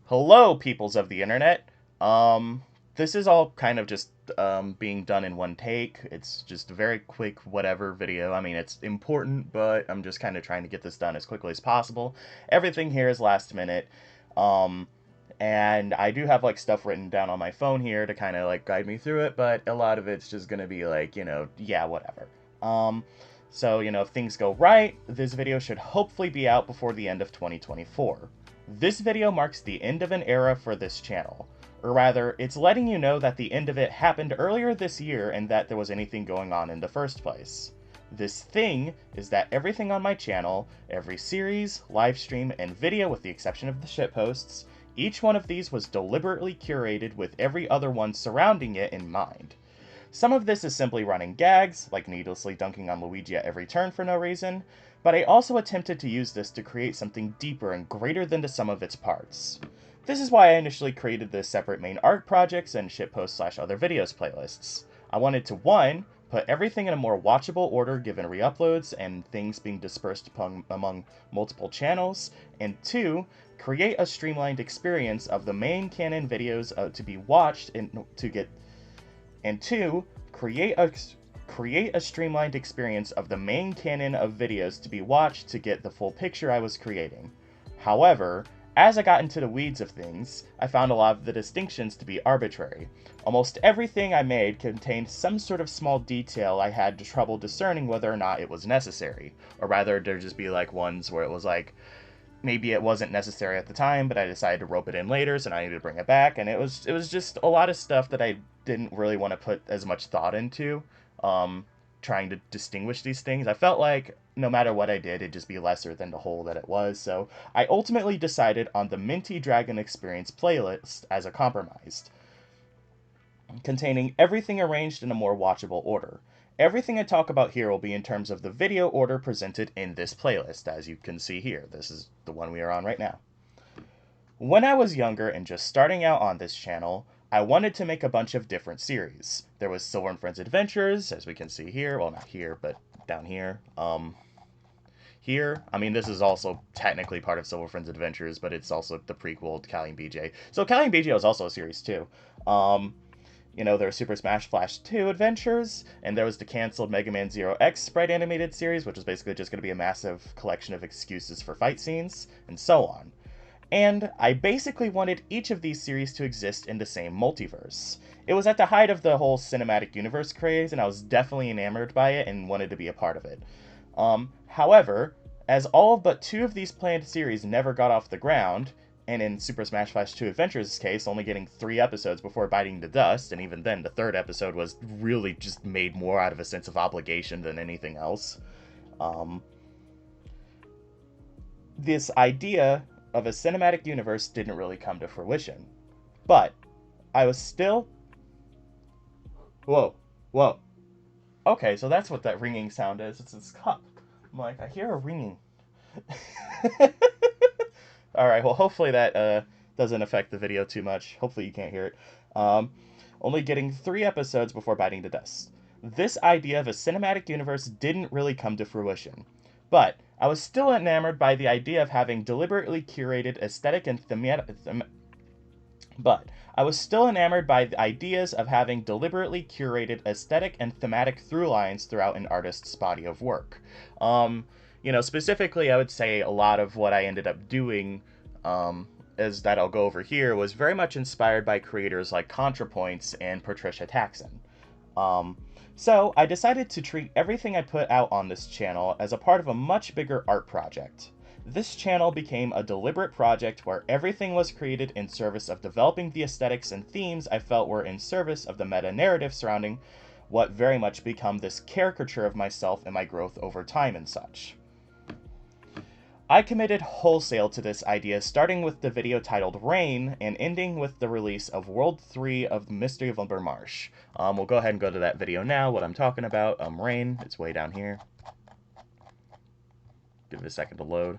Hello, peoples of the internet. This is all kind of just being done in one take. It's just a very quick whatever video. I mean, it's important, but I'm just kind of trying to get this done as quickly as possible. Everything here is last minute. Um, and I do have like stuff written down on my phone here to kind of like guide me through it, but a lot of it's just gonna be like, yeah, whatever. Um, so, if things go right, this video should hopefully be out before the end of 2024. This video marks the end of an era for this channel. Or rather, it's letting you know that the end of it happened earlier this year and that there was anything going on in the first place. This thing is that everything on my channel, every series, live stream, and video with the exception of the shitposts, each one of these was deliberately curated with every other one surrounding it in mind. Some of this is simply running gags, like needlessly dunking on Luigi at every turn for no reason, but I also attempted to use this to create something deeper and greater than the sum of its parts. This is why I initially created the separate main art projects and shitpost/other videos playlists. I wanted to 1. Put everything in a more watchable order given re-uploads and things being dispersed among multiple channels, and 2. Create a streamlined experience of the main canon videos to be watched and to get and 2. Create a streamlined experience of the main canon of videos to be watched to get the full picture I was creating. However, as I got into the weeds of things, I found a lot of the distinctions to be arbitrary. Almost everything I made contained some sort of small detail I had trouble discerning whether or not it was necessary. Or rather, there'd just be like ones where it was like, maybe it wasn't necessary at the time, but I decided to rope it in later, so now I needed to bring it back, and it was just a lot of stuff that I didn't really want to put as much thought into, trying to distinguish these things. I felt like no matter what I did, it'd just be lesser than the whole that it was, so I ultimately decided on the Minty Dragon Experience playlist as a compromise, containing everything arranged in a more watchable order. Everything I talk about here will be in terms of the video order presented in this playlist, as you can see here. This is the one we are on right now. When I was younger and just starting out on this channel, I wanted to make a bunch of different series. There was Silver and Friends Adventures, as we can see here. Well, not here, but down here. Here, I mean, this is also technically part of Silver Friends Adventures, but it's also the prequel to Callie and BJ. So Callie and BJ was also a series too. There was Super Smash Flash 2 Adventures, and there was the canceled Mega Man Zero X Sprite animated series, which was basically just going to be a massive collection of excuses for fight scenes, and so on. And I basically wanted each of these series to exist in the same multiverse. It was at the height of the whole cinematic universe craze, and I was definitely enamored by it and wanted to be a part of it. However, as all but 2 of these planned series never got off the ground, and in Super Smash Bros. 2 Adventures' case, only getting 3 episodes before biting the dust, and even then, the 3rd episode was really just made more out of a sense of obligation than anything else. This idea of a cinematic universe didn't really come to fruition. But I was still... Whoa. Okay, so that's what that ringing sound is. It's this cup. I'm like, I hear a ringing. Alright, well, hopefully that doesn't affect the video too much. Hopefully you can't hear it. Only getting 3 episodes before biting the dust. This idea of a cinematic universe didn't really come to fruition. But I was still enamored by the idea of having deliberately curated aesthetic and thematic through lines throughout an artist's body of work. Specifically, I would say a lot of what I ended up doing, as that I'll go over here, was very much inspired by creators like ContraPoints and Patricia Taxon. So I decided to treat everything I put out on this channel as a part of a much bigger art project. This channel became a deliberate project where everything was created in service of developing the aesthetics and themes I felt were in service of the meta-narrative surrounding what very much become this caricature of myself and my growth over time and such. I committed wholesale to this idea, starting with the video titled Rain and ending with the release of World 3 of The Mystery of Umber Marsh. We'll go ahead and go to that video now, what I'm talking about. Rain, it's way down here. Give it a second to load.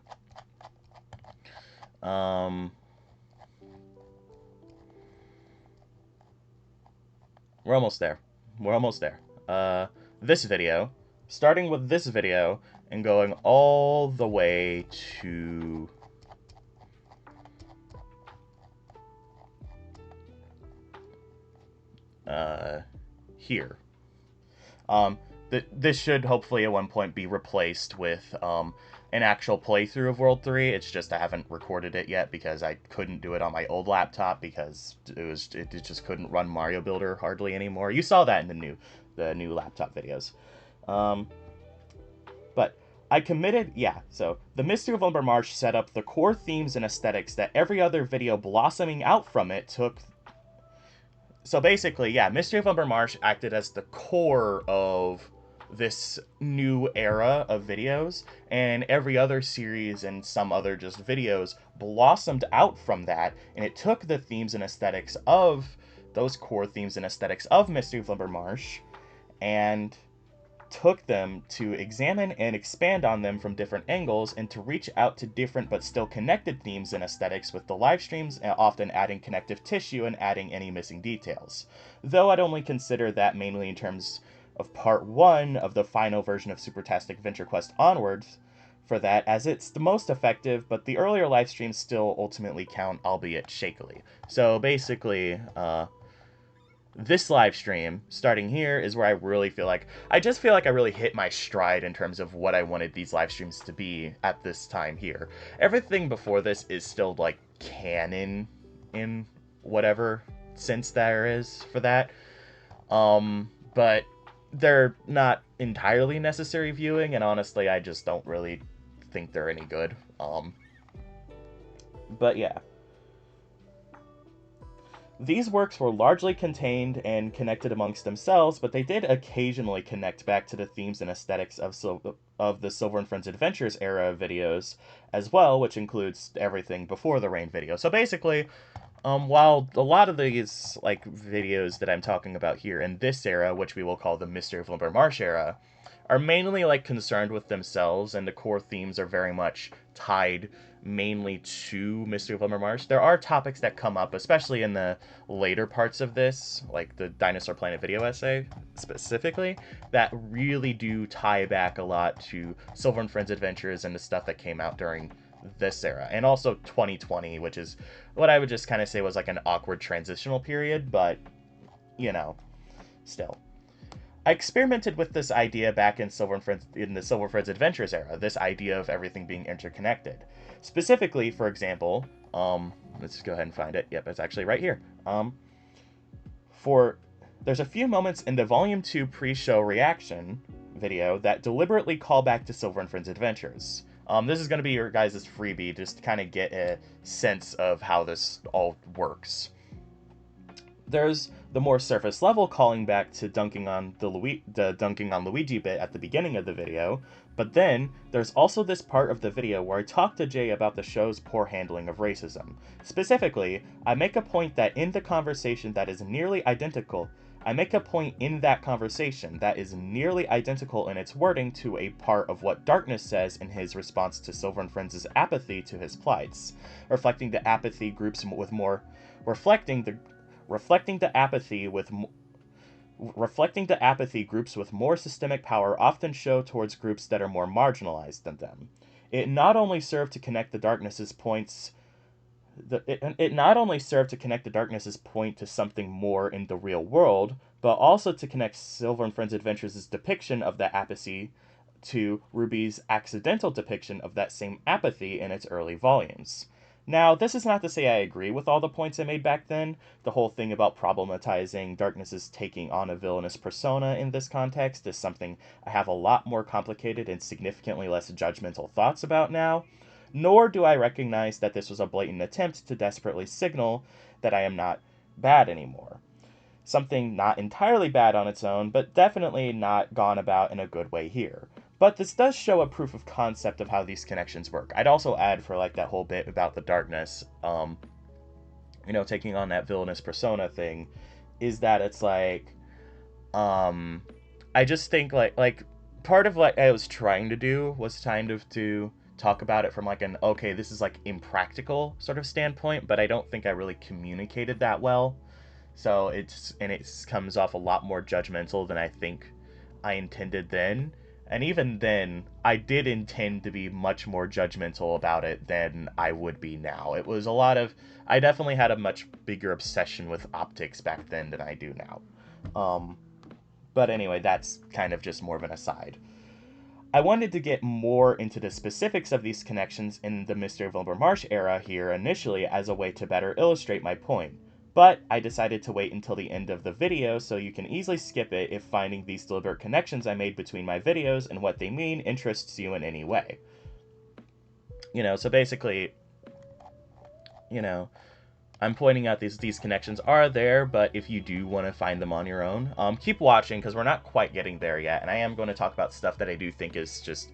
We're almost there. This video, starting with this video, and going all the way to here. This should hopefully at one point be replaced with an actual playthrough of World 3. It's just I haven't recorded it yet because I couldn't do it on my old laptop because it just couldn't run Mario Builder hardly anymore. You saw that in the new laptop videos. But I committed, so the Mystery of Lumber Marsh set up the core themes and aesthetics that every other video blossoming out from it took. So basically, Mystery of Lumber Marsh acted as the core of this new era of videos, and every other series and some other just videos blossomed out from that, and it took the themes and aesthetics of those core themes and aesthetics of Mystery of Lumber Marsh and took them to examine and expand on them from different angles and to reach out to different but still connected themes and aesthetics with the live streams, often adding connective tissue and adding any missing details. Though I'd only consider that mainly in terms of part 1 of the final version of Supertastic Venture Quest onwards for that, as it's the most effective, but the earlier live streams still ultimately count, albeit shakily. So basically, this live stream, starting here, is where I really feel like, I really hit my stride in terms of what I wanted these live streams to be at this time here. Everything before this is still, like, canon in whatever sense there is for that. But they're not entirely necessary viewing, and honestly, I just don't really think they're any good. But yeah. These works were largely contained and connected amongst themselves, but they did occasionally connect back to the themes and aesthetics of the Silver and Friends Adventures era videos as well, which includes everything before the Rain video. So basically, while a lot of these like videos that I'm talking about here in this era, which we will call the Mystery of Lumber Marsh era, are mainly like concerned with themselves, and the core themes are very much tied mainly to Mystery of Lumber Marsh, there are topics that come up, especially in the later parts of this, like the Dinosaur Planet video essay specifically, that really do tie back a lot to Silver and Friends Adventures and the stuff that came out during this era, and also 2020, which is what I would just kind of say was like an awkward transitional period, but you know, still. I experimented with this idea back in the Silver and Friends Adventures era, this idea of everything being interconnected. Specifically, for example, let's just go ahead and find it. Yep, it's actually right here. There's a few moments in the Volume 2 pre-show reaction video that deliberately call back to Silver and Friends Adventures. This is going to be your guys' freebie, just to kind of get a sense of how this all works. There's the more surface level calling back to dunking on Luigi bit at the beginning of the video, but then there's also this part of the video where I talk to Jay about the show's poor handling of racism. Specifically, I make a point that in the conversation that is nearly identical in its wording to a part of what Darkness says in his response to Silver and Friends' apathy to his plights, reflecting the apathy groups with more systemic power often show towards groups that are more marginalized than them. It not only served to connect the Darkness's point to something more in the real world, but also to connect Silver and Friends Adventures' depiction of that apathy to Ruby's accidental depiction of that same apathy in its early volumes. Now, this is not to say I agree with all the points I made back then. The whole thing about problematizing Darkness's taking on a villainous persona in this context is something I have a lot more complicated and significantly less judgmental thoughts about now. Nor do I recognize that this was a blatant attempt to desperately signal that I am not bad anymore. Something not entirely bad on its own, but definitely not gone about in a good way here. But this does show a proof of concept of how these connections work. I'd also add for like that whole bit about the Darkness, taking on that villainous persona thing, is that it's like, I just think like part of what I was trying to do was kind of to talk about it from like an, okay, this is like impractical sort of standpoint, but I don't think I really communicated that well. So it comes off a lot more judgmental than I think I intended then. And even then, I did intend to be much more judgmental about it than I would be now. I definitely had a much bigger obsession with optics back then than I do now. But anyway, that's kind of just more of an aside. I wanted to get more into the specifics of these connections in the Mystery of Limber Marsh era here initially as a way to better illustrate my point, but I decided to wait until the end of the video so you can easily skip it if finding these deliberate connections I made between my videos and what they mean interests you in any way. So basically, you know, I'm pointing out these connections are there, but if you do want to find them on your own, keep watching because we're not quite getting there yet, and I am going to talk about stuff that I do think is just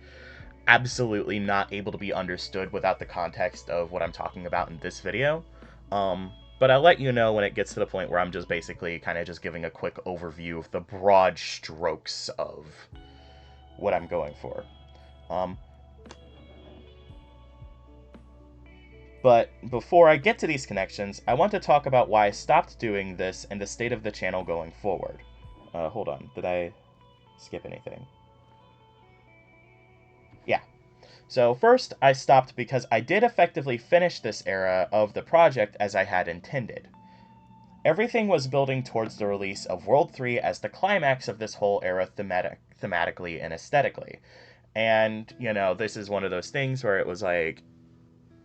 absolutely not able to be understood without the context of what I'm talking about in this video. But I'll let you know when it gets to the point where I'm just basically kind of just giving a quick overview of the broad strokes of what I'm going for. But before I get to these connections, I want to talk about why I stopped doing this and the state of the channel going forward. Hold on, did I skip anything? Yeah. So first, I stopped because I did effectively finish this era of the project as I had intended. Everything was building towards the release of World 3 as the climax of this whole era thematically and aesthetically. And, this is one of those things where it was like,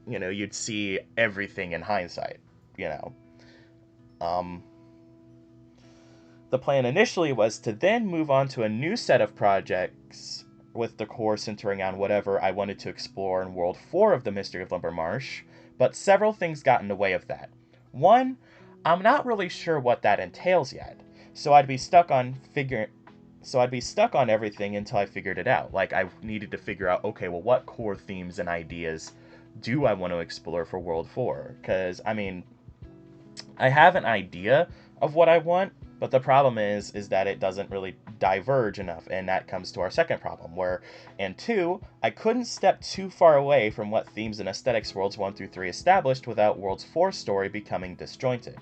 you'd see everything in hindsight, The plan initially was to then move on to a new set of projects with the core centering on whatever I wanted to explore in World 4 of the Mystery of Limber Marsh, but several things got in the way of that. One, I'm not really sure what that entails yet, so I'd be stuck on everything until I figured it out. Like, I needed to figure out, okay, well, what core themes and ideas do I want to explore for World 4? Because, I have an idea of what I want, but the problem is that it doesn't really diverge enough, and that comes to our second problem, and 2, I couldn't step too far away from what themes and aesthetics Worlds 1 through 3 established without Worlds 4's story becoming disjointed.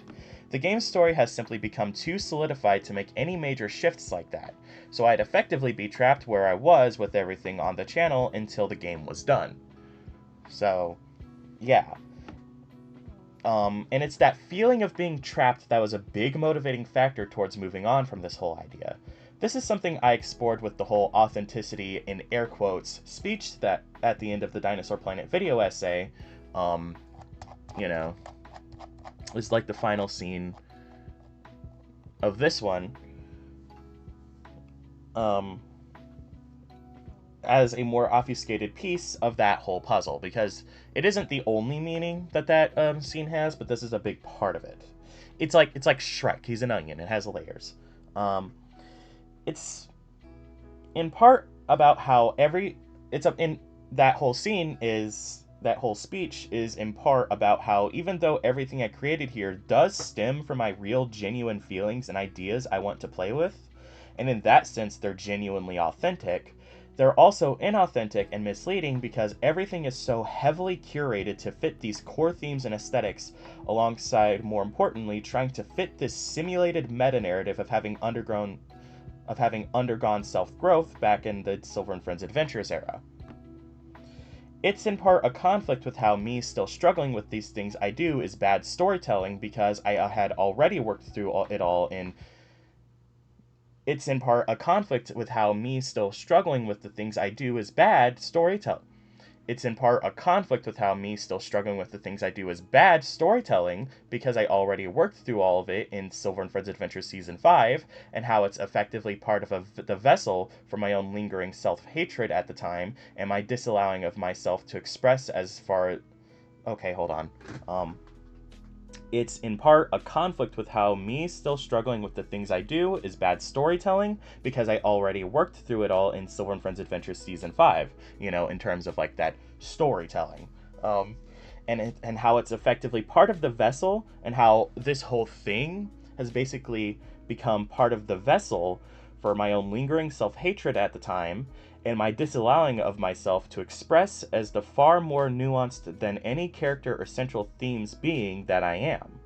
The game's story has simply become too solidified to make any major shifts like that, so I'd effectively be trapped where I was with everything on the channel until the game was done. So, yeah. And it's that feeling of being trapped that was a big motivating factor towards moving on from this whole idea. This is something I explored with the whole authenticity, in air quotes, speech that at the end of the Dinosaur Planet video essay, is like the final scene of this one, as a more obfuscated piece of that whole puzzle, because it isn't the only meaning that scene has, but this is a big part of it. It's like Shrek. He's an onion. It has layers. It's in part about how in that whole scene is that whole speech is in part about how even though everything I created here does stem from my real genuine feelings and ideas I want to play with, and in that sense they're genuinely authentic, they're also inauthentic and misleading because everything is so heavily curated to fit these core themes and aesthetics, alongside, more importantly, trying to fit this simulated meta-narrative of having undergone self-growth back in the Silver and Friends Adventures era. It's in part a conflict with how me still struggling with these things I do is bad storytelling because I had already worked through it all in... It's in part a conflict with how me still struggling with the things I do is bad storytelling. It's in part a conflict with how me still struggling with the things I do is bad storytelling because I already worked through all of it in Silver and Friends Adventures Season 5, and how it's effectively part of the vessel for my own lingering self-hatred at the time, and my disallowing of myself to express as far... Okay, hold on. It's in part a conflict with how me still struggling with the things I do is bad storytelling because I already worked through it all in Silver and Friends Adventures Season 5, in terms of like that storytelling. And how it's effectively part of the vessel, and how this whole thing has basically become part of the vessel for my own lingering self-hatred at the time, and my disallowing of myself to express as the far more nuanced than any character or central themes being that I am.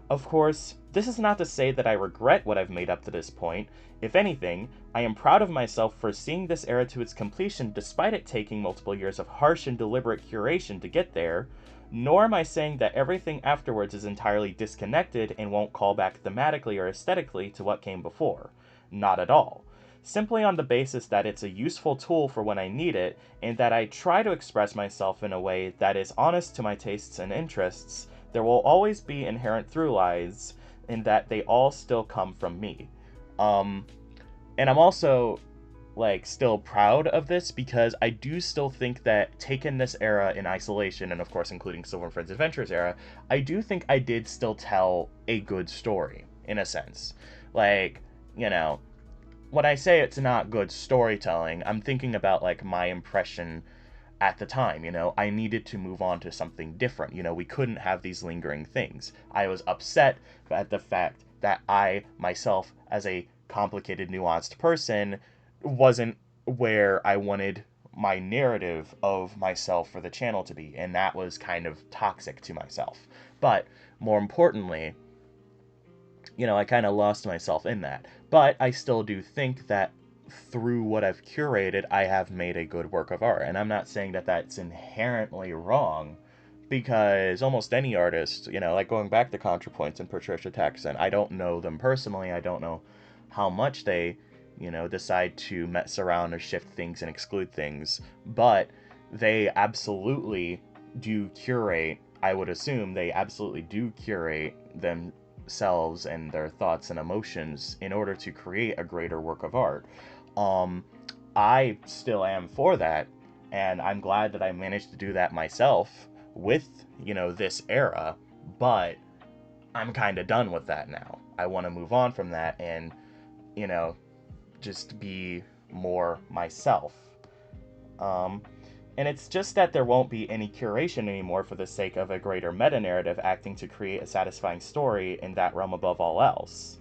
Of course, this is not to say that I regret what I've made up to this point. If anything, I am proud of myself for seeing this era to its completion despite it taking multiple years of harsh and deliberate curation to get there, Nor am I saying that everything afterwards is entirely disconnected and won't call back thematically or aesthetically to what came before. Not at all. Simply on the basis that it's a useful tool for when I need it, and that I try to express myself in a way that is honest to my tastes and interests, there will always be inherent through lines in that they all still come from me. Um, and I'm also like still proud of this because I do still think that taking this era in isolation, and of course including Silver and Friends Adventures era, I do think I did still tell a good story in a sense. Like, you know, when I say it's not good storytelling, I'm thinking about like my impression at the time. I needed to move on to something different. We couldn't have these lingering things. I was upset at the fact that I myself, as a complicated, nuanced person, wasn't where I wanted my narrative of myself for the channel to be, and that was kind of toxic to myself. But more importantly, I kind of lost myself in that. But I still do think that through what I've curated, I have made a good work of art. And I'm not saying that that's inherently wrong, because almost any artist, like going back to ContraPoints and Patricia Texan, I don't know them personally. I don't know how much they, decide to mess around or shift things and exclude things. But they absolutely do curate. I would assume they absolutely do curate themselves and their thoughts and emotions in order to create a greater work of art. Um, I still am for that, and I'm glad that I managed to do that myself with, this era, but I'm kind of done with that now. I want to move on from that and, you know, just be more myself. Um, and it's just that there won't be any curation anymore for the sake of a greater meta-narrative acting to create a satisfying story in that realm above all else.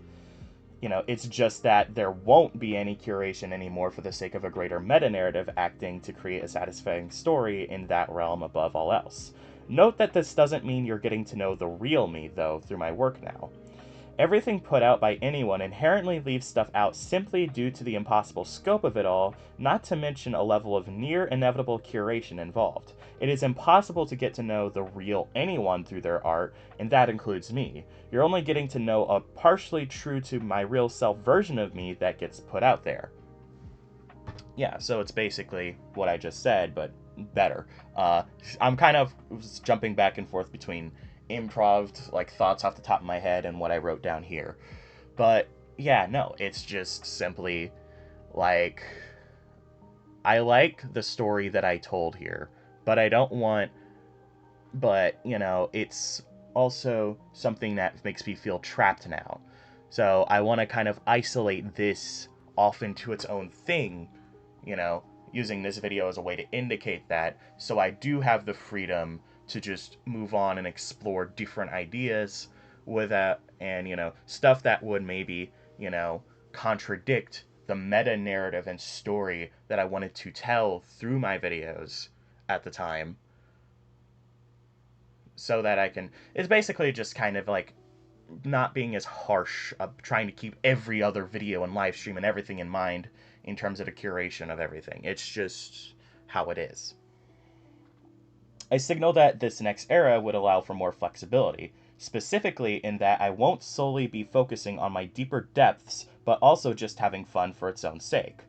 It's just that there won't be any curation anymore for the sake of a greater meta-narrative acting to create a satisfying story in that realm above all else. Note that this doesn't mean you're getting to know the real me, though, through my work now. Everything put out by anyone inherently leaves stuff out simply due to the impossible scope of it all, not to mention a level of near inevitable curation involved. It is impossible to get to know the real anyone through their art, and that includes me. You're only getting to know a partially true to my real self version of me that gets put out there. Yeah, so it's basically what I just said, but better. I'm kind of jumping back and forth between improv, like thoughts off the top of my head, and what I wrote down here. But yeah, no, it's just simply like I like the story that I told here, but I don't want. But it's also something that makes me feel trapped now. So I want to kind of isolate this off into its own thing, you know, using this video as a way to indicate that, so I do have the freedom to just move on and explore different ideas without, and, stuff that would maybe, contradict the meta narrative and story that I wanted to tell through my videos at the time, so that I can. It's basically just kind of like not being as harsh, trying to keep every other video and live stream and everything in mind in terms of the curation of everything. It's just how it is. I signal that this next era would allow for more flexibility, specifically in that I won't solely be focusing on my deeper depths, but also just having fun for its own sake.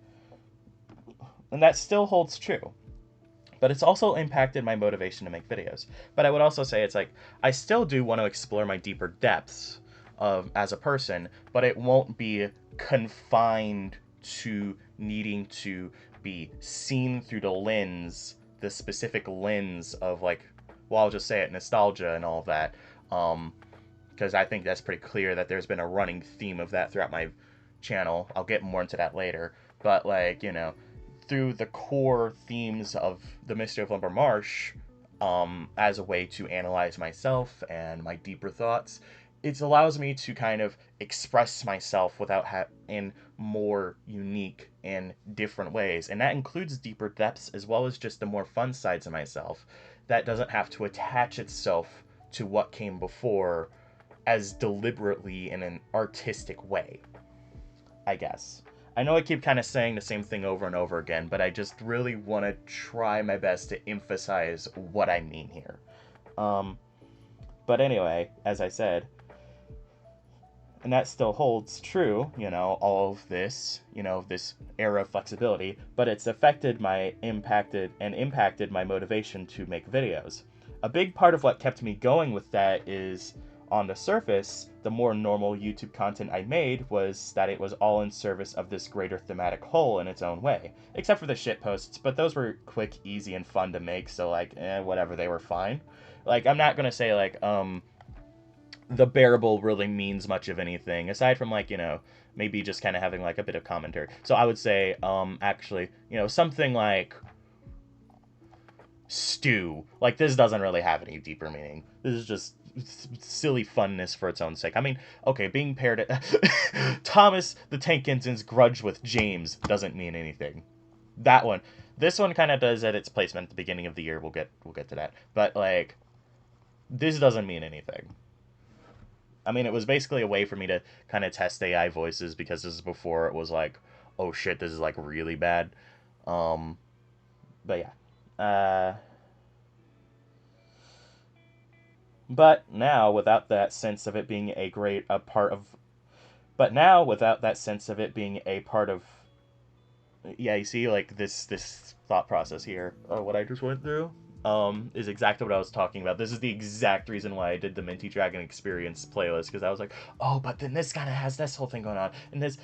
And that still holds true. But it's also impacted my motivation to make videos. But I would also say it's like, I still do want to explore my deeper depths as a person, but it won't be confined to needing to be seen through the specific lens of like, well, I'll just say it, nostalgia and all of that. Because I think that's pretty clear that there's been a running theme of that throughout my channel. I'll get more into that later. But like, through the core themes of The Mystery of Lumber Marsh, as a way to analyze myself and my deeper thoughts, it allows me to kind of express myself in more unique and different ways. And that includes deeper depths as well as just the more fun sides of myself that doesn't have to attach itself to what came before as deliberately in an artistic way, I guess. I know I keep kind of saying the same thing over and over again, but I just really want to try my best to emphasize what I mean here. Um, but anyway, as I said, and that still holds true, all of this, this era of flexibility, but it's impacted my motivation to make videos. A big part of what kept me going with that is, on the surface, the more normal YouTube content I made was that it was all in service of this greater thematic whole in its own way. Except for the shit posts, but those were quick, easy, and fun to make, so whatever, they were fine. I'm not gonna say the bearable really means much of anything aside from maybe just kind of having a bit of commentary. So I would say actually, something like stew, this doesn't really have any deeper meaning. This is just silly funness for its own sake. I mean, okay, being paired at Thomas the Tank Ensign's grudge with James doesn't mean anything. That one. This one kind of does at its placement at the beginning of the year. We'll get to that. But this doesn't mean anything. I mean, it was basically a way for me to kind of test AI voices, because this is before it was oh shit, this is really bad. But yeah. But now, without that sense of it being a part of, yeah, you see, this thought process here, what I just went through, is exactly what I was talking about. This is the exact reason why I did the Minty Dragon Experience playlist, because I was like, oh, but then this kind of has this whole thing going on, and this,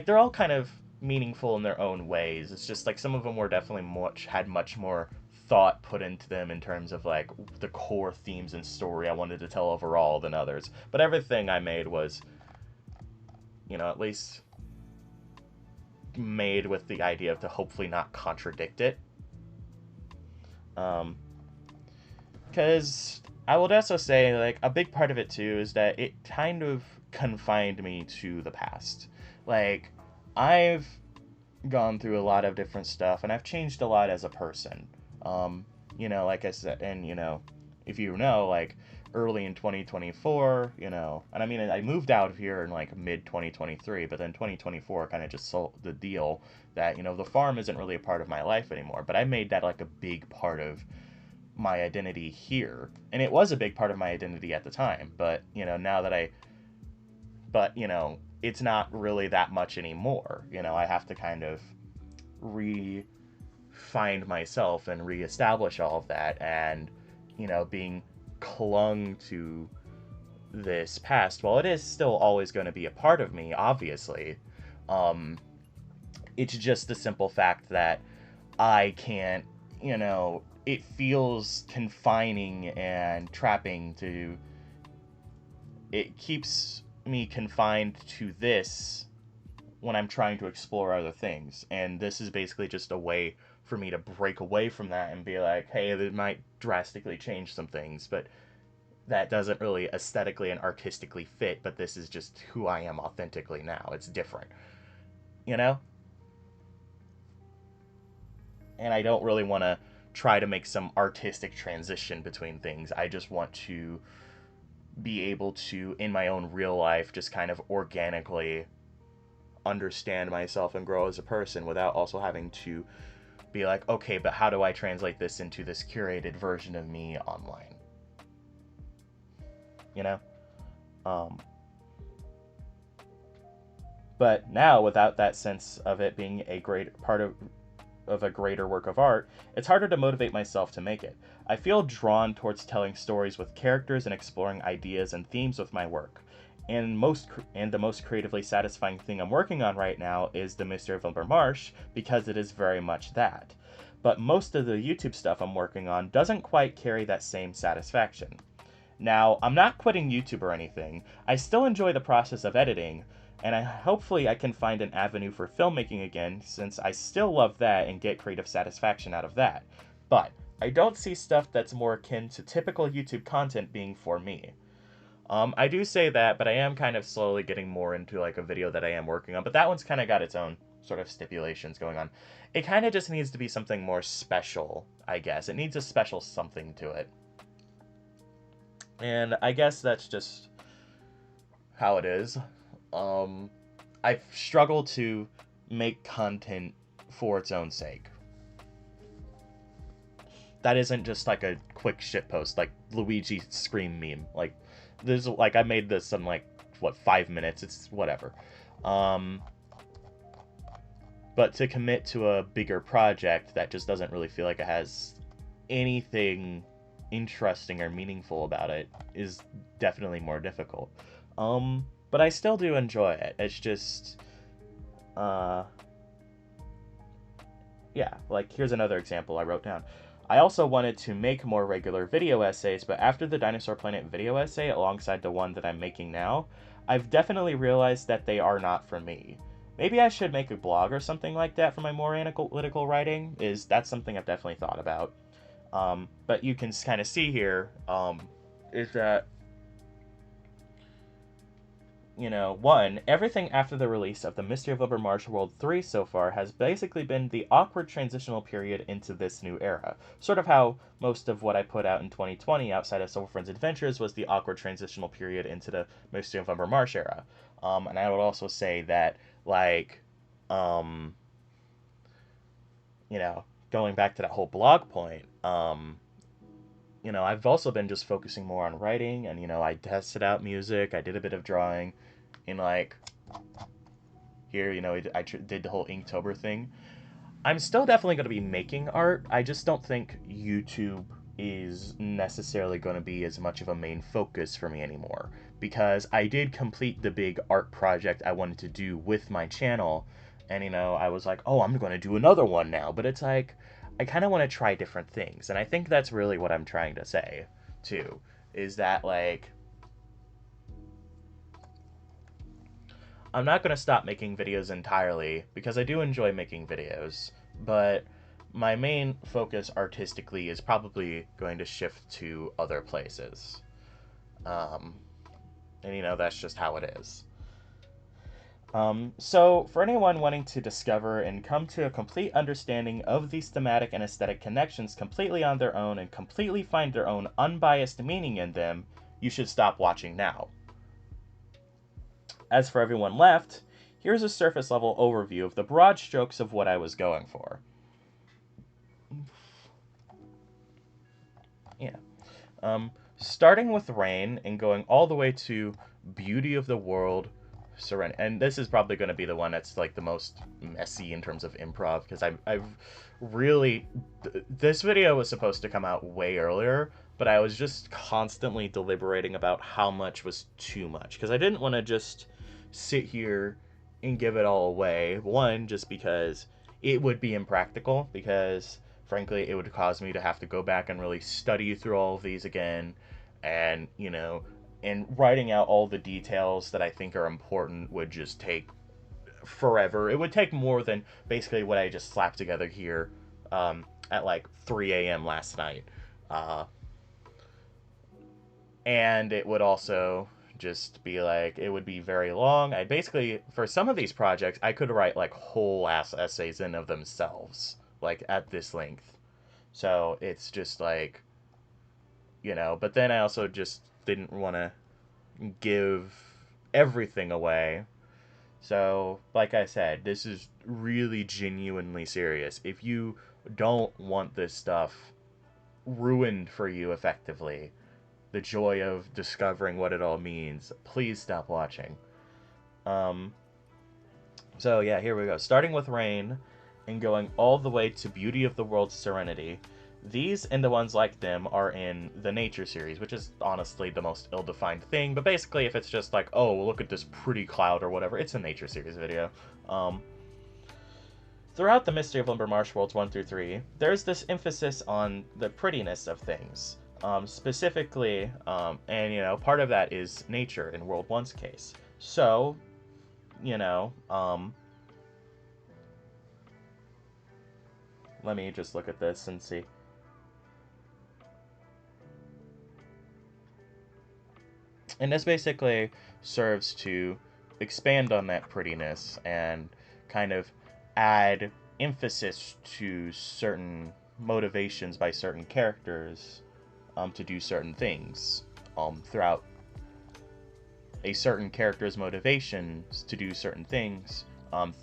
they're all kind of meaningful in their own ways. It's just some of them were definitely had much more thought put into them in terms of the core themes and story I wanted to tell overall than others. But everything I made was, at least made with the idea of to hopefully not contradict it. Because I would also say, a big part of it too is that it kind of confined me to the past. I've gone through a lot of different stuff, and I've changed a lot as a person. Like I said, and if early in 2024, and I mean, I moved out of here in mid 2023, but then 2024 kind of just sold the deal that, the farm isn't really a part of my life anymore. But I made that a big part of my identity here, and it was a big part of my identity at the time. But now that it's not really that much anymore. I have to kind of find myself and reestablish all of that, and being clung to this past, while it is still always going to be a part of me, obviously, it's just the simple fact that I can't, it feels confining and trapping to, it keeps me confined to this when I'm trying to explore other things, and this is basically just a way for me to break away from that and be like, hey, it might drastically change some things, but that doesn't really aesthetically and artistically fit, but this is just who I am authentically now. It's different, And I don't really want to try to make some artistic transition between things. I just want to be able to, in my own real life, just kind of organically understand myself and grow as a person without also having to be like, okay, but how do I translate this into this curated version of me online? But now, without that sense of it being a great part of a greater work of art, it's harder to motivate myself to make it. I feel drawn towards telling stories with characters and exploring ideas and themes with my work. And the most creatively satisfying thing I'm working on right now is The Mystery of Wilbur Marsh, because it is very much that. But most of the YouTube stuff I'm working on doesn't quite carry that same satisfaction. Now, I'm not quitting YouTube or anything. I still enjoy the process of editing, and hopefully I can find an avenue for filmmaking again, since I still love that and get creative satisfaction out of that. But I don't see stuff that's more akin to typical YouTube content being for me. I do say that, but I am kind of slowly getting more into a video that I am working on, but that one's kind of got its own sort of stipulations going on. It kind of just needs to be something more special, I guess. It needs a special something to it. And I guess that's just how it is. I've struggled to make content for its own sake. that isn't just like a quick shit post, like Luigi Scream meme. Like, there's like I made this in like what 5 minutes. It's whatever. But to commit to a bigger project that just doesn't really feel like it has anything interesting or meaningful about it is definitely more difficult. But I still do enjoy it. It's just, yeah, like here's another example I wrote down. I also wanted to make more regular video essays, but after the Dinosaur Planet video essay alongside the one that I'm making now, I've definitely realized that they are not for me. Maybe I should make a blog or something like that for my more analytical writing. That's something I've definitely thought about. But you can kind of see here, is that, you know, one, everything after the release of the Mystery of Lumber Marshall World 3 so far has basically been the awkward transitional period into this new era. Sort of how most of what I put out in 2020 outside of Silver Friends Adventures was the awkward transitional period into the Mystery of Lumber Marsh era. And I would also say that, like, you know, going back to that whole blog point, you know, I've also been just focusing more on writing, and, you know, I tested out music, I did a bit of drawing, and, like, here, you know, I did the whole Inktober thing. I'm still definitely going to be making art, I just don't think YouTube is necessarily going to be as much of a main focus for me anymore, because I did complete the big art project I wanted to do with my channel, and, you know, I was like, oh, I'm going to do another one now, but it's like, I kind of want to try different things, and I think that's really what I'm trying to say, too, is that, like, I'm not going to stop making videos entirely, because I do enjoy making videos, but my main focus artistically is probably going to shift to other places. And, you know, that's just how it is. So, for anyone wanting to discover and come to a complete understanding of these thematic and aesthetic connections completely on their own and completely find their own unbiased meaning in them, you should stop watching now. As for everyone left, here's a surface level overview of the broad strokes of what I was going for. Yeah. Starting with Rain and going all the way to Beauty of the World, Serenity. And this is probably going to be the one that's like the most messy in terms of improv, because I've really... This video was supposed to come out way earlier, but I was just constantly deliberating about how much was too much, because I didn't want to just sit here and give it all away. One, just because it would be impractical, because frankly it would cause me to have to go back and really study through all of these again, and, you know, and writing out all the details that I think are important would just take forever. It would take more than basically what I just slapped together here at like 3 a.m. last night. And it would also just be like, it would be very long. I basically, for some of these projects, I could write like whole ass essays in of themselves, like at this length. So it's just like, you know, but then I also just didn't want to give everything away. So, like I said, this is really genuinely serious. If you don't want this stuff ruined for you effectively, the joy of discovering what it all means, please stop watching. So yeah, here we go. Starting with Rain and going all the way to Beauty of the World, Serenity. These and the ones like them are in the Nature series, which is honestly the most ill-defined thing, but basically if it's just like, oh, look at this pretty cloud or whatever, it's a Nature series video. Throughout the Mystery of Lumber Marsh Worlds 1 through 3, there's this emphasis on the prettiness of things. Specifically, and, you know, part of that is nature in World 1's case. So, you know, let me just look at this and see. And this basically serves to expand on that prettiness and kind of add emphasis to certain motivations by certain characters to do certain things throughout a certain character's motivations to do certain things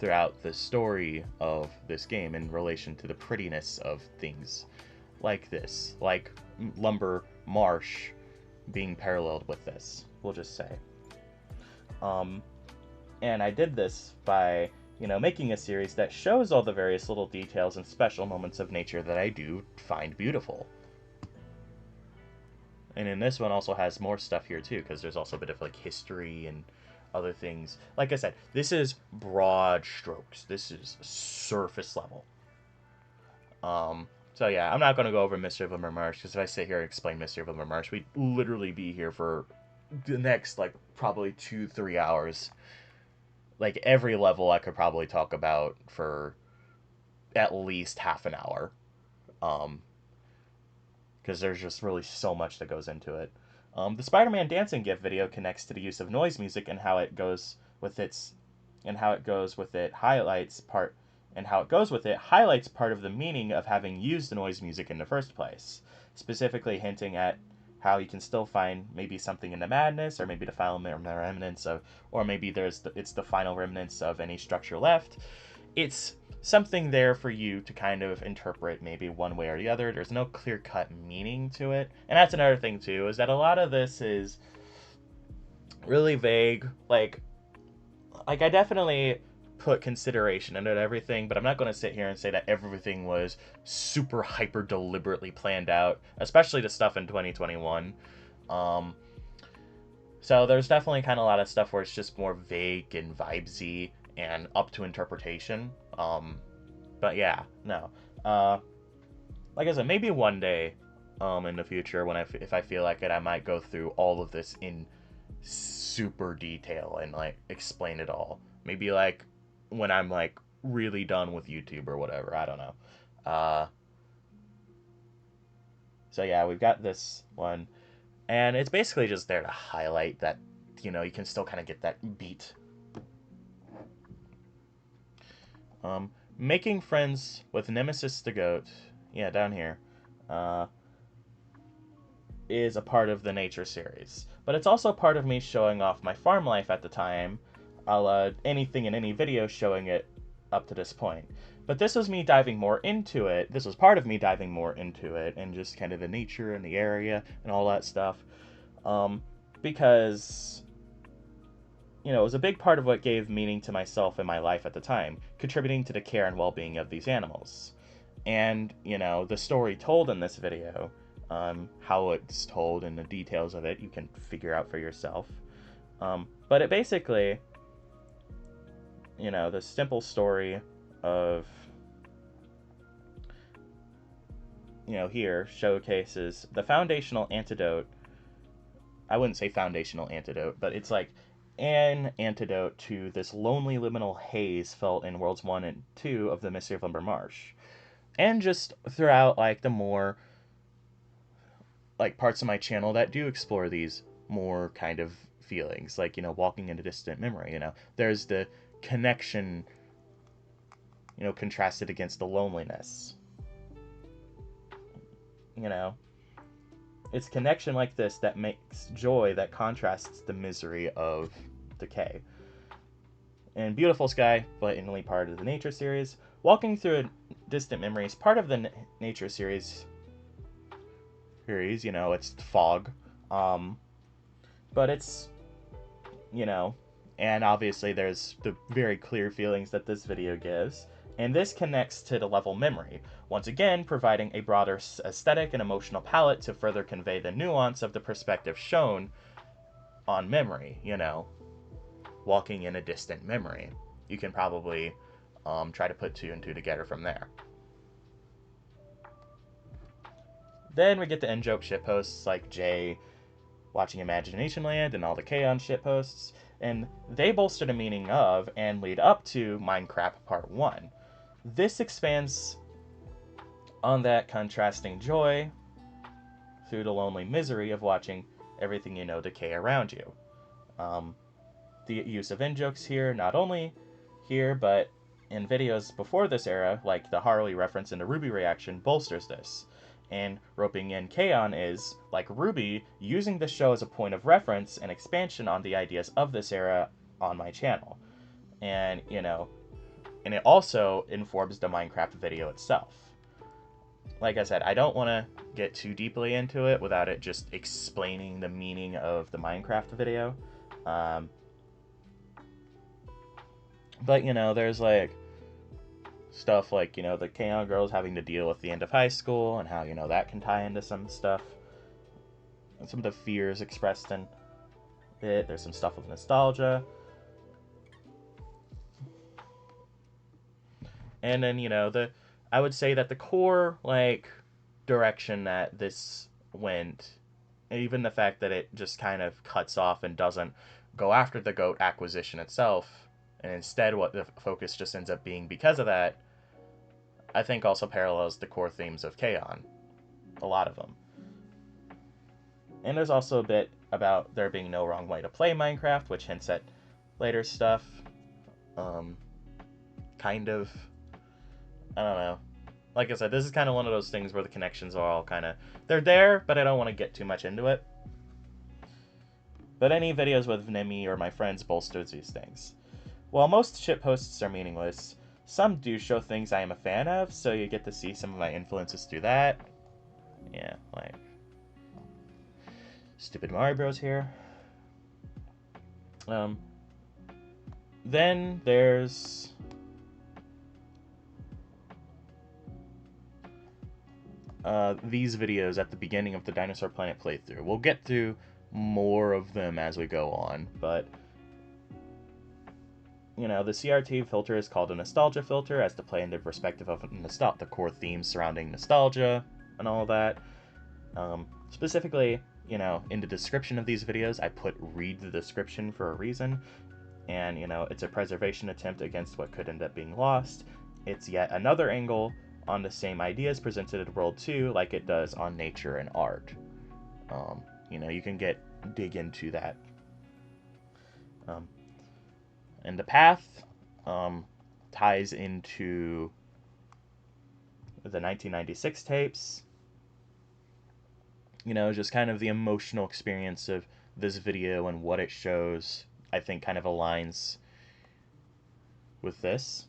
throughout the story of this game in relation to the prettiness of things. like this, like Lumber Marsh being paralleled with this, we'll just say. And I did this by, making a series that shows all the various little details and special moments of nature that I do find beautiful. And in this one also has more stuff here too, because there's also a bit of like history and other things. Like I said, this is broad strokes. This is surface level. So yeah, I'm not going to go over Mystery of Limber Marsh, because if I sit here and explain Mystery of Limber Marsh, we'd literally be here for the next, like, probably 2-3 hours. Like, every level I could probably talk about for at least half an hour. Because there's just really so much that goes into it. The Spider-Man dancing GIF video connects to the use of noise music and how it goes with its, highlights part of the meaning of having used the noise music in the first place, specifically hinting at how you can still find maybe something in the madness, or maybe the final remnants of, or maybe it's the final remnants of any structure left. It's something there for you to kind of interpret maybe one way or the other. There's no clear-cut meaning to it. And that's another thing too, is that a lot of this is really vague. Like I definitely put consideration into everything, but I'm not going to sit here and say that everything was super hyper deliberately planned out, especially the stuff in 2021. So there's definitely kind of a lot of stuff where it's just more vague and vibesy and up to interpretation. But yeah, no. Like I said, maybe one day in the future, if I feel like it, I might go through all of this in super detail and like explain it all. Maybe like when I'm like really done with YouTube or whatever. I don't know. So yeah, we've got this one, and it's basically just there to highlight that, you can still kind of get that beat. Making friends with Nemesis the Goat, yeah, down here, is a part of the nature series. But it's also part of me showing off my farm life at the time, a la anything in any video showing it up to this point. But this was me diving more into it. This was part of me diving more into it, and just kind of the nature and the area and all that stuff. Because, it was a big part of what gave meaning to myself and my life at the time, contributing to the care and well-being of these animals. And, the story told in this video, how it's told and the details of it, you can figure out for yourself. But it basically, the simple story of, here showcases the foundational antidote. I wouldn't say foundational antidote, but it's like an antidote to this lonely liminal haze felt in Worlds 1 and 2 of the Mystery of Limber Marsh. And just throughout, like, the more, like, parts of my channel that do explore these more kind of feelings, like, walking in a distant memory, there's the connection, contrasted against the loneliness. It's connection like this that makes joy that contrasts the misery of decay. And Beautiful Sky, blatantly part of the nature series. Walking Through a Distant Memory is part of the nature series. It's fog. But it's, and obviously there's the very clear feelings that this video gives. And this connects to the level memory, once again providing a broader aesthetic and emotional palette to further convey the nuance of the perspective shown on memory, walking in a distant memory. You can probably try to put 2 and 2 together from there. Then we get the in-joke shitposts like Jay watching Imagination Land and all the K-On! Shitposts, and they bolster the meaning of and lead up to Minecraft Part 1. This expands on that contrasting joy through the lonely misery of watching everything decay around you. The use of in-jokes here, not only here, but in videos before this era, like the Harley reference in the Ruby reaction, bolsters this. And roping in K-On! Is, like Ruby, using the show as a point of reference and expansion on the ideas of this era on my channel. And it also informs the Minecraft video itself. like I said, I don't want to get too deeply into it without it just explaining the meaning of the Minecraft video. Um, but, you know, there's like stuff like, you know, the K-On! Girls having to deal with the end of high school and how, you know, that can tie into some stuff. And some of the fears expressed in it. There's some stuff with nostalgia. And then, you know, I would say that the core, like, direction that this went, even the fact that it just kind of cuts off and doesn't go after the GOAT acquisition itself, and instead what the focus just ends up being because of that, I think also parallels the core themes of K-On! A lot of them. And there's also a bit about there being no wrong way to play Minecraft, which hints at later stuff. Kind of. I don't know. Like I said, this is kind of one of those things where the connections are all kind of... They're there, but I don't want to get too much into it. But any videos with Nimi or my friends bolsters these things. While most shitposts are meaningless, some do show things I am a fan of, so you get to see some of my influences through that. Yeah, like... Stupid Mario Bros. Here. Then there's... these videos at the beginning of the Dinosaur Planet playthrough. We'll get through more of them as we go on, but... You know, the CRT filter is called a nostalgia filter, as to play in the perspective of the core themes surrounding nostalgia and all that. Specifically, you know, in the description of these videos, I put read the description for a reason. And, you know, it's a preservation attempt against what could end up being lost. It's yet another angle on the same ideas presented in World 2, like it does on nature and art. You know, you can dig into that. And the path ties into the 1996 tapes. You know, just kind of the emotional experience of this video and what it shows, I think kind of aligns with this.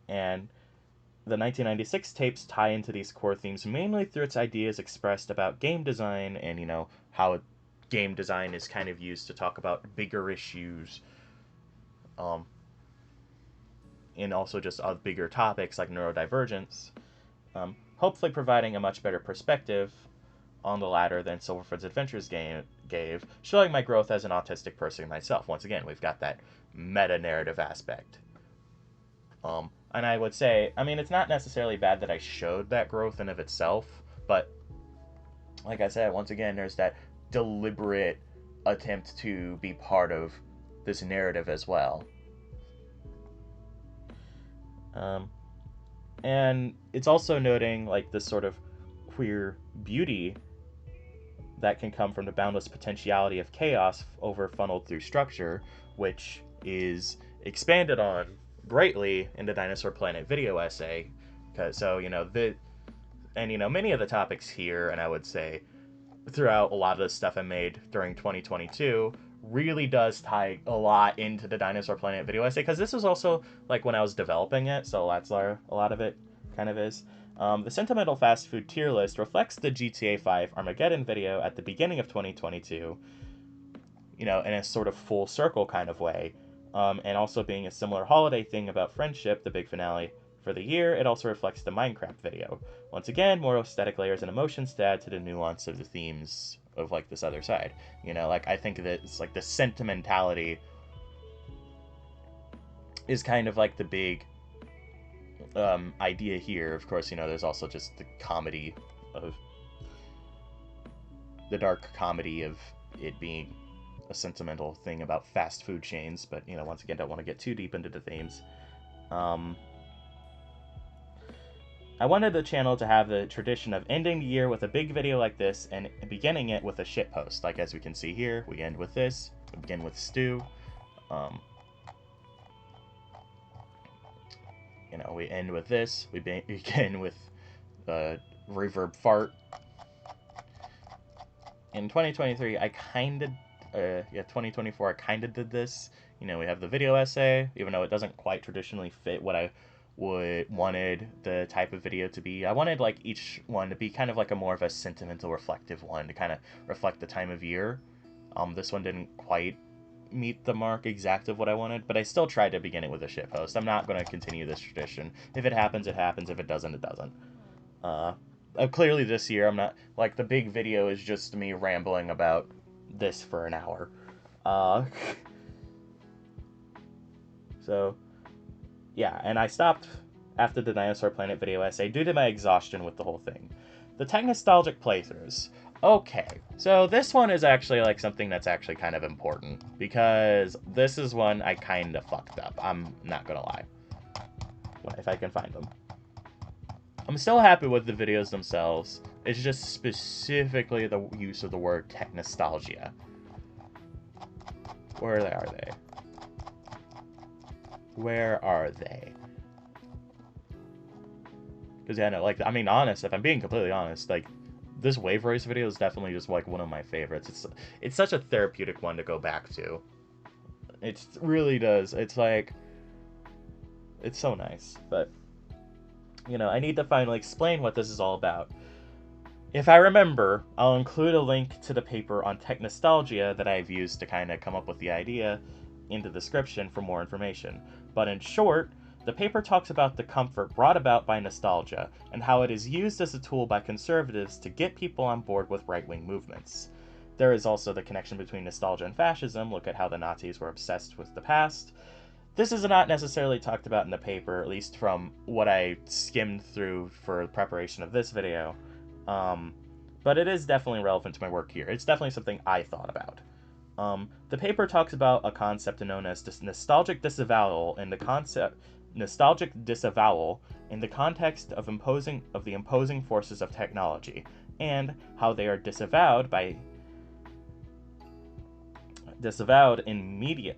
And the 1996 tapes tie into these core themes mainly through its ideas expressed about game design and, you know, how game design is kind of used to talk about bigger issues. And also just bigger topics like neurodivergence. Hopefully providing a much better perspective on the latter than Silverfoot's Adventures gave, showing my growth as an autistic person myself. Once again, we've got that meta-narrative aspect. And I would say, I mean, it's not necessarily bad that I showed that growth in of itself, but like I said, once again, there's that deliberate attempt to be part of this narrative as well. And it's also noting, like, this sort of queer beauty that can come from the boundless potentiality of chaos funneled through structure, which is expanded on greatly in the Dinosaur Planet video essay. So, you know, many of the topics here, and I would say throughout a lot of the stuff I made during 2022, really does tie a lot into the Dinosaur Planet video essay, because this was also, like, when I was developing it, so that's where a lot of it kind of is. The Sentimental Fast Food tier list reflects the GTA 5 Armageddon video at the beginning of 2022, you know, in a sort of full circle kind of way, and also being a similar holiday thing about friendship, the big finale for the year. It also reflects the Minecraft video. Once again, more aesthetic layers and emotions to add to the nuance of the themes of, like, this other side. You know, like, I think that it's like the sentimentality is kind of like the big idea here. Of course, you know, there's also just the comedy of the dark comedy of it being a sentimental thing about fast food chains, but, you know, once again, don't want to get too deep into the themes. I wanted the channel to have the tradition of ending the year with a big video like this and beginning it with a shitpost. Like, as we can see here, we end with this, we begin with Stu. You know, we end with this, we begin with Reverb Fart. In 2023, I kind of, 2024, I kind of did this. You know, we have the video essay, even though it doesn't quite traditionally fit what I wanted the type of video to be. I wanted like each one to be kind of like a more of a sentimental, reflective one to kind of reflect the time of year. This one didn't quite meet the mark exact of what I wanted, but I still tried to begin it with a shitpost. I'm not going to continue this tradition. If it happens, it happens. If it doesn't, it doesn't. Clearly this year, I'm not, like, the big video is just me rambling about this for an hour. So, yeah, and I stopped after the Dinosaur Planet video essay due to my exhaustion with the whole thing. The tech nostalgic playthroughs. Okay, so this one is actually like something that's actually kind of important, because this is one I kind of fucked up. I'm not gonna lie. If I can find them. I'm still happy with the videos themselves. It's just specifically the use of the word tech nostalgia. Where are they? Where are they? Because, yeah, no, like, I mean, honest, if I'm being completely honest, like, this Wave Race video is definitely just, like, one of my favorites. It's such a therapeutic one to go back to. It really does. It's, like, it's so nice. But, you know, I need to finally explain what this is all about. If I remember, I'll include a link to the paper on tech nostalgia that I've used to kind of come up with the idea in the description for more information. But in short, the paper talks about the comfort brought about by nostalgia, and how it is used as a tool by conservatives to get people on board with right-wing movements. There is also the connection between nostalgia and fascism. Look at how the Nazis were obsessed with the past. This is not necessarily talked about in the paper, at least from what I skimmed through for preparation of this video. But it is definitely relevant to my work here. It's definitely something I thought about. The paper talks about a concept known as nostalgic disavowal, and the context of the imposing forces of technology, and how they are disavowed in media,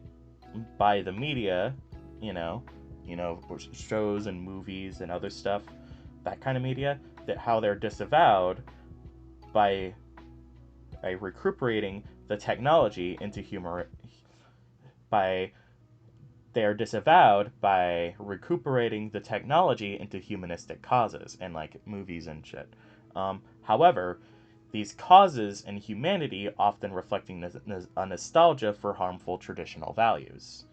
by the media, you know, shows and movies and other stuff, that kind of media, that how they're disavowed by recuperating the technology into humanistic causes and like movies and shit. However, these causes and humanity often reflecting a nostalgia for harmful traditional values.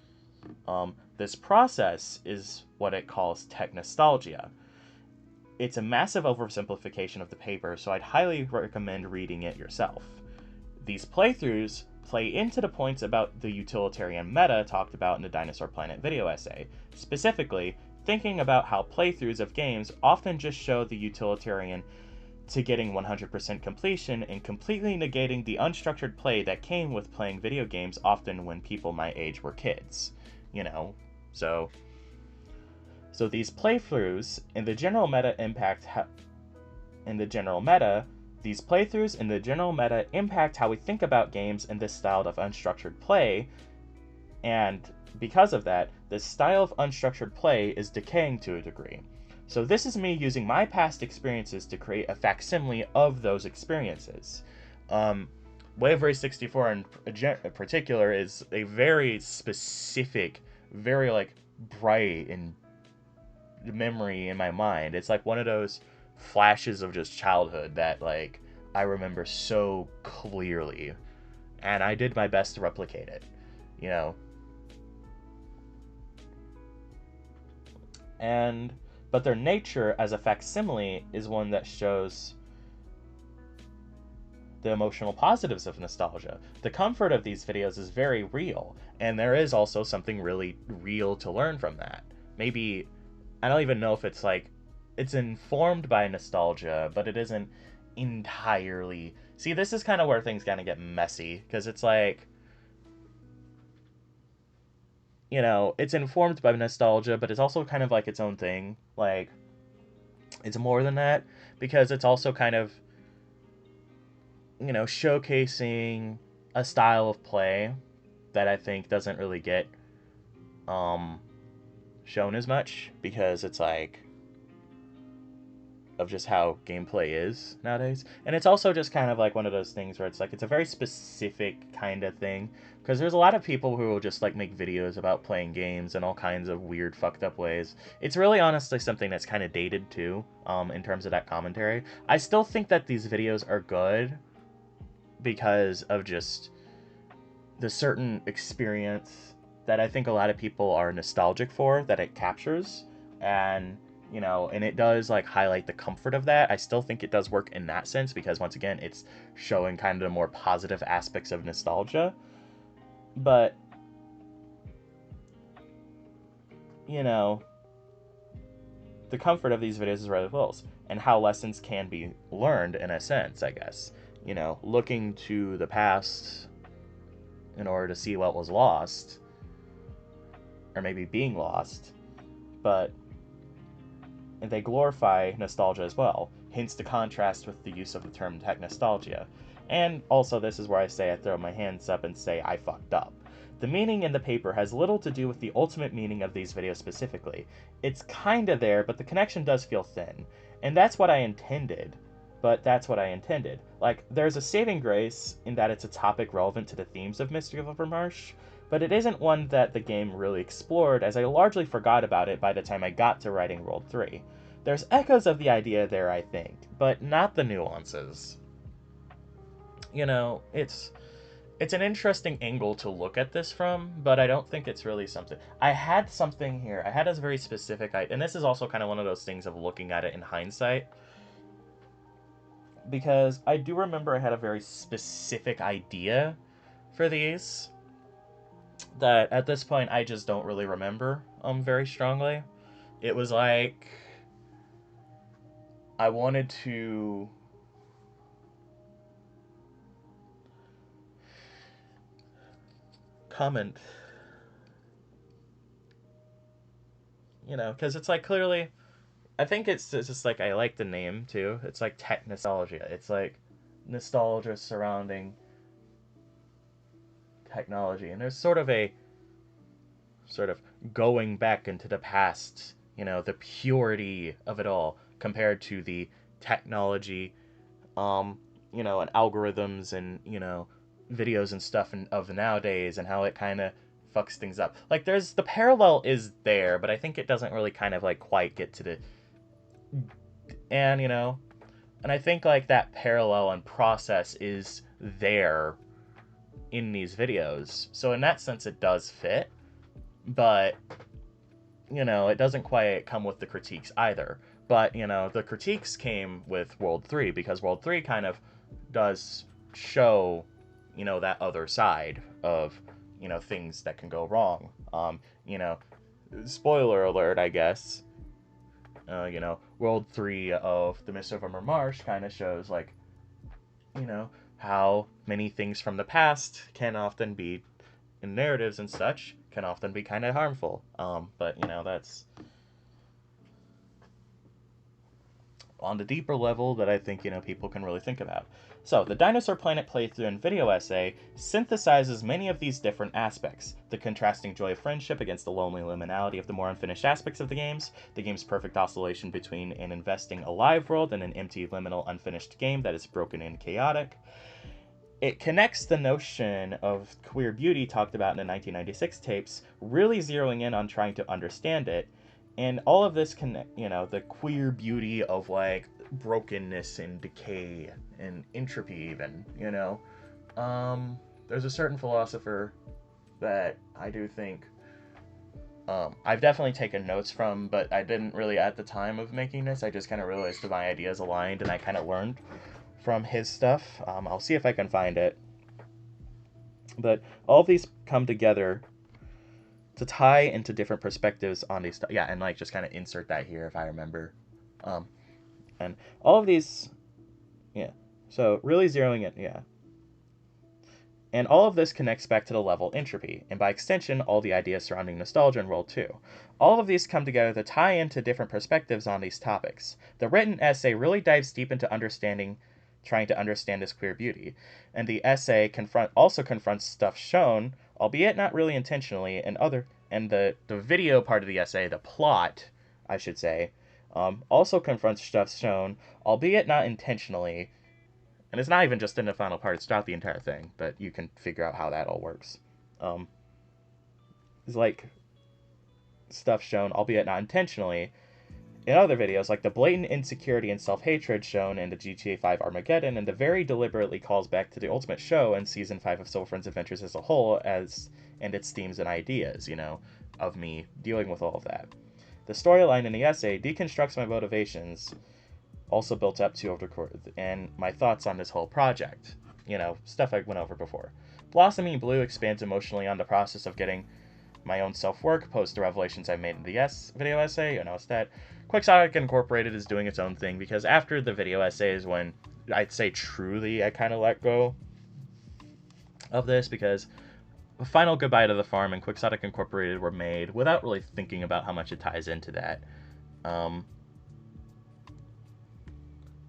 This process is what it calls tech nostalgia. It's a massive oversimplification of the paper, so I'd highly recommend reading it yourself. These playthroughs play into the points about the utilitarian meta talked about in the Dinosaur Planet video essay, specifically thinking about how playthroughs of games often just show the utilitarian to getting 100% completion and completely negating the unstructured play that came with playing video games often when people my age were kids. You know, so these playthroughs in the general meta impact how we think about games in this style of unstructured play, and because of that, this style of unstructured play is decaying to a degree. So this is me using my past experiences to create a facsimile of those experiences. Wave Race 64 in particular is a very specific, very like bright and memory in my mind. It's like one of those flashes of just childhood that like I remember so clearly, and I did my best to replicate it, you know. But their nature as a facsimile is one that shows the emotional positives of nostalgia. The comfort of these videos is very real, and there is also something really real to learn from that. Maybe, I don't even know if it's like, it's informed by nostalgia, but it isn't entirely. See, this is kind of where things kind of get messy, because it's like, you know, it's informed by nostalgia, but it's also kind of like its own thing. Like, it's more than that, because it's also kind of, you know, showcasing a style of play that I think doesn't really get shown as much, because it's like, of just how gameplay is nowadays. And it's also just kind of like one of those things where it's like it's a very specific kind of thing, because there's a lot of people who will just like make videos about playing games in all kinds of weird fucked up ways. It's really honestly something that's kind of dated too, in terms of that commentary. I still think that these videos are good because of just the certain experience that I think a lot of people are nostalgic for, that it captures. And and it does like highlight the comfort of that. I still think it does work in that sense, because once again, it's showing kind of the more positive aspects of nostalgia. But the comfort of these videos is rather close, and how lessons can be learned in a sense, I guess. Looking to the past in order to see what was lost, or maybe being lost, but they glorify nostalgia as well, hence the contrast with the use of the term tech nostalgia. And also, this is where I say I throw my hands up and say I fucked up. The meaning in the paper has little to do with the ultimate meaning of these videos specifically. It's kinda there, but the connection does feel thin. And that's what I intended. Like, there's a saving grace in that it's a topic relevant to the themes of Mystery of Evermarsh, but it isn't one that the game really explored, as I largely forgot about it by the time I got to writing World 3. There's echoes of the idea there, I think, but not the nuances. It's an interesting angle to look at this from, but I don't think it's really something. I had something here. I had a very specific, and this is also kind of one of those things of looking at it in hindsight, because I do remember I had a very specific idea for these that at this point I just don't really remember very strongly. It was like I wanted to comment, because it's like clearly, I think it's just like I like the name too. It's like tech nostalgia. It's like nostalgia surrounding technology, and there's sort of going back into the past, the purity of it all compared to the technology, and algorithms and, videos and stuff of nowadays, and how it kind of fucks things up. Like, there's the parallel is there, but I think it doesn't really kind of like quite get to the, and and I think like that parallel and process is there in these videos. So in that sense it does fit, but it doesn't quite come with the critiques either. But the critiques came with World 3, because World 3 kind of does show that other side of things that can go wrong. Spoiler alert, I guess. World 3 of the Mystery of Evermarsh kind of shows like how many things from the past can often be, in narratives and such, can often be kind of harmful. But that's on the deeper level that I think people can really think about. So, the Dinosaur Planet playthrough and video essay synthesizes many of these different aspects: the contrasting joy of friendship against the lonely liminality of the more unfinished aspects of the game's perfect oscillation between an investing alive world and an empty, liminal, unfinished game that is broken and chaotic. It connects the notion of queer beauty talked about in the 1996 tapes, really zeroing in on trying to understand it. And all of this the queer beauty of like brokenness and decay and entropy even, there's a certain philosopher that I do think I've definitely taken notes from, but I didn't really at the time of making this. I just kind of realized that my ideas aligned, and I kind of learned from his stuff. I'll see if I can find it. But all of these come together to tie into different perspectives on these stuff. Yeah, and like just kind of insert that here if I remember. And all of these, yeah. So really zeroing it, yeah. And all of this connects back to the level entropy, and by extension, all the ideas surrounding nostalgia in World 2. All of these come together to tie into different perspectives on these topics. The written essay really dives deep into trying to understand this queer beauty, and the essay also confronts stuff shown, albeit not really intentionally, and the video part of the essay, the plot, I should say, Also confronts stuff shown, albeit not intentionally, and it's not even just in the final part, it's throughout the entire thing, but you can figure out how that all works. Um, it's like stuff shown, albeit not intentionally, in other videos, like the blatant insecurity and self-hatred shown in the GTA 5 Armageddon, and the very deliberately calls back to the Ultimate Show and Season 5 of Soul Friends Adventures as a whole, and its themes and ideas, of me dealing with all of that. The storyline in the essay deconstructs my motivations, also built up to over and my thoughts on this whole project. Stuff I went over before. Blossoming Blue expands emotionally on the process of getting my own self-work, post the revelations I made in the video essay, it's that. Quixotic Incorporated is doing its own thing, because after the video essay is when I'd say truly I kind of let go of this, because a final goodbye to the farm and Quixotic Incorporated were made without really thinking about how much it ties into that.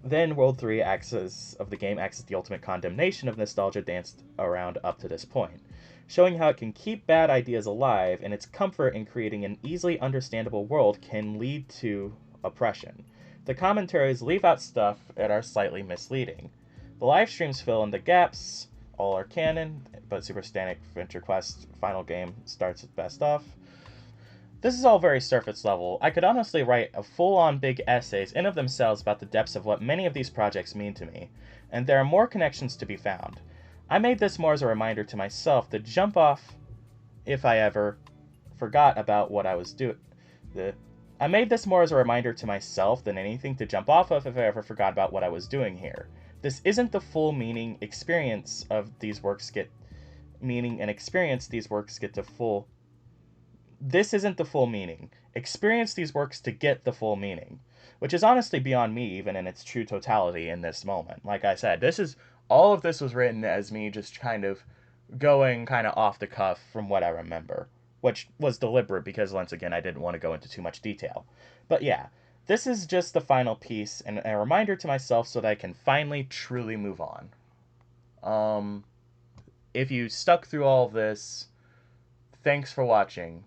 Then World 3 of the game acts as the ultimate condemnation of nostalgia danced around up to this point, showing how it can keep bad ideas alive, and its comfort in creating an easily understandable world can lead to oppression. The commentaries leave out stuff that are slightly misleading. The live streams fill in the gaps, all are canon, but Super Sonic Adventure Quest final game starts with best of. This is all very surface level. I could honestly write a full-on big essays in of themselves about the depths of what many of these projects mean to me, and there are more connections to be found. I made this more as a reminder to myself to jump off if I ever forgot about what I was doing. I made this more as a reminder to myself than anything to jump off of if I ever forgot about what I was doing here. This isn't the full meaning experience of these works get meaning and experience these works get to full. This isn't the full meaning. Experience these works to get the full meaning, which is honestly beyond me even in its true totality in this moment. Like I said, all of this was written as me just kind of going kind of off the cuff from what I remember, which was deliberate because once again I didn't want to go into too much detail. But yeah, this is just the final piece and a reminder to myself so that I can finally truly move on. If you stuck through all of this, thanks for watching.